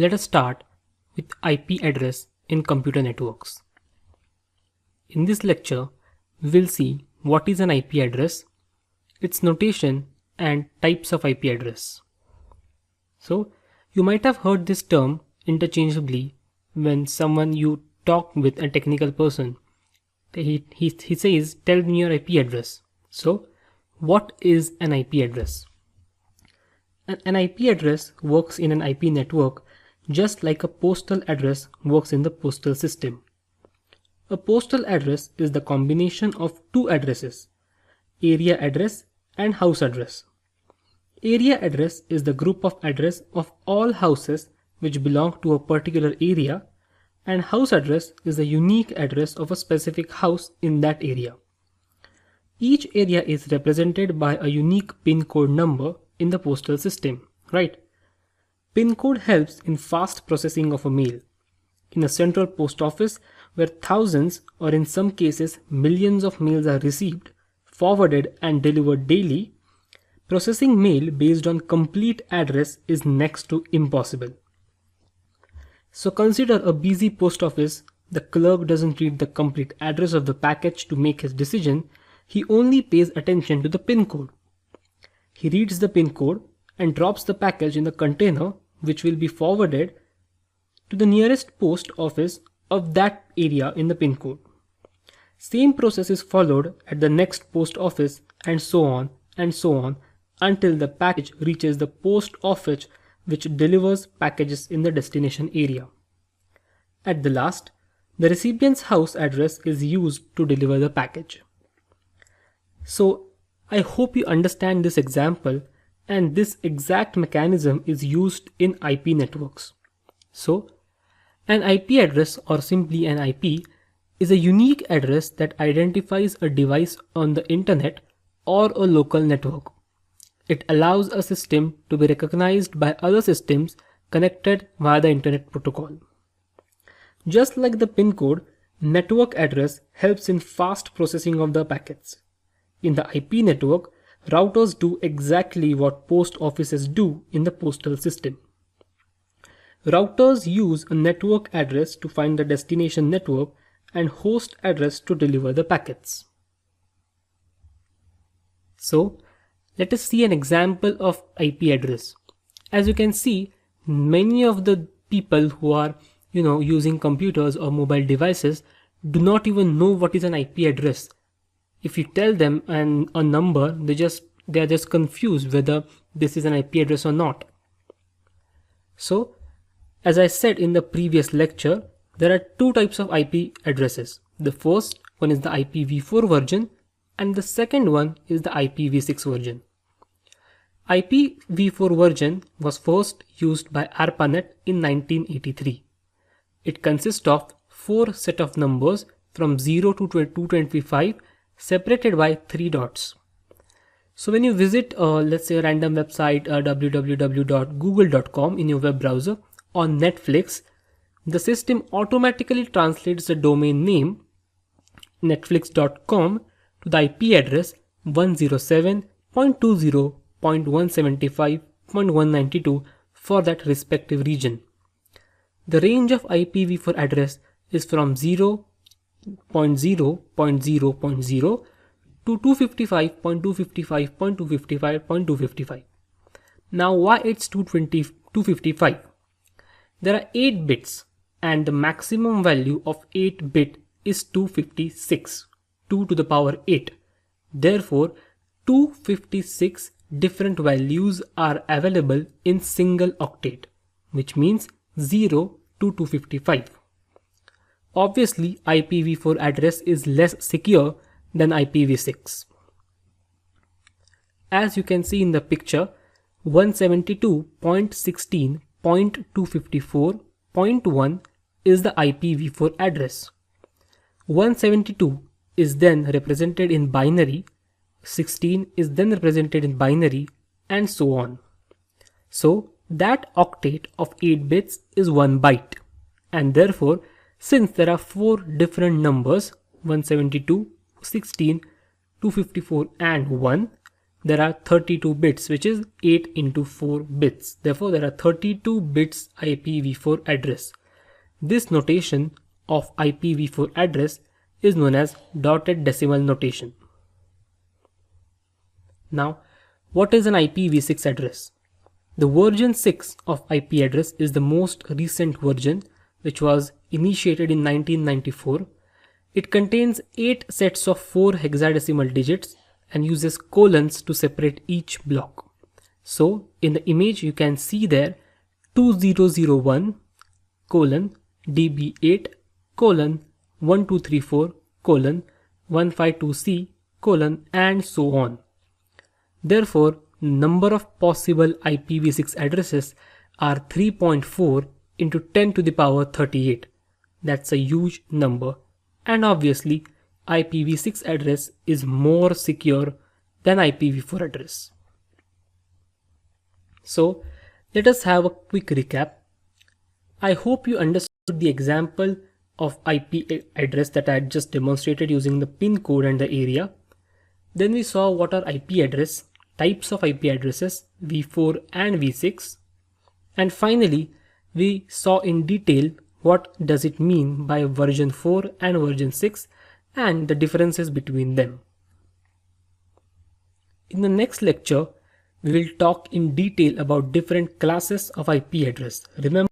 Let us start with IP address in computer networks. In this lecture, we will see what is an IP address, its notation and types of IP address. So, you might have heard this term interchangeably when someone you talk with a technical person. He says, tell me your IP address. So, what is an IP address? An IP address works in an IP network just like a postal address works in the postal system. A postal address is the combination of two addresses, area address and house address. Area address is the group of address of all houses which belong to a particular area, and house address is the unique address of a specific house in that area. Each area is represented by a unique PIN code number in the postal system, right? PIN code helps in fast processing of a mail. In a central post office where thousands or in some cases millions of mails are received, forwarded and delivered daily, processing mail based on complete address is next to impossible. So consider a busy post office. The clerk doesn't read the complete address of the package to make his decision. He only pays attention to the PIN code. He reads the PIN code and drops the package in the container, which will be forwarded to the nearest post office of that area in the PIN code. Same process is followed at the next post office and so on until the package reaches the post office which delivers packages in the destination area. At the last, the recipient's house address is used to deliver the package. So, I hope you understand this example, and this exact mechanism is used in IP networks. So, an IP address, or simply an IP, is a unique address that identifies a device on the internet or a local network. It allows a system to be recognized by other systems connected via the internet protocol. Just like the PIN code, network address helps in fast processing of the packets. In the IP network, routers do exactly what post offices do in the postal system. Routers use a network address to find the destination network and host address to deliver the packets. So, let us see an example of IP address. As you can see, many of the people who are using computers or mobile devices do not even know what is an IP address. If you tell them a number, they are just confused whether this is an IP address or not. So, as I said in the previous lecture, there are two types of IP addresses. The first one is the IPv4 version and the second one is the IPv6 version. IPv4 version was first used by ARPANET in 1983. It consists of 4 set of numbers from 0 to 225 separated by 3 dots. So when you visit let's say a random website www.google.com in your web browser or Netflix, the system automatically translates the domain name netflix.com to the IP address 107.20.175.192 for that respective region. The range of IPv4 address is from 0.0.0.0 to 255.255.255.255. Now why it's 255? There are 8 bits and the maximum value of 8 bit is 256, 2 to the power 8. Therefore, 256 different values are available in single octet, which means 0 to 255. Obviously, IPv4 address is less secure than IPv6. As you can see in the picture, 172.16.254.1 is the IPv4 address. 172 is then represented in binary, 16 is then represented in binary, and so on. So that octet of 8 bits is 1 byte, and therefore since there are 4 different numbers 172, 16, 254 and 1, there are 32 bits, which is 8 into 4 bits. Therefore, there are 32 bits IPv4 address. This notation of IPv4 address is known as dotted decimal notation. Now, what is an IPv6 address? The version 6 of IP address is the most recent version, which was initiated in 1994. It contains 8 sets of 4 hexadecimal digits and uses colons to separate each block. So in the image you can see there 2001 colon db8 colon 1234 colon 152c colon and so on. Therefore, number of possible IPv6 addresses are 3.4 into 10 to the power 38. That's a huge number. And obviously, IPv6 address is more secure than IPv4 address. So, let us have a quick recap. I hope you understood the example of IP address that I had just demonstrated using the pin code and the area. Then we saw what are IP address, types of IP addresses, v4 and v6. And finally, we saw in detail what does it mean by version 4 and version 6 and the differences between them. In the next lecture, we will talk in detail about different classes of IP address. Remember,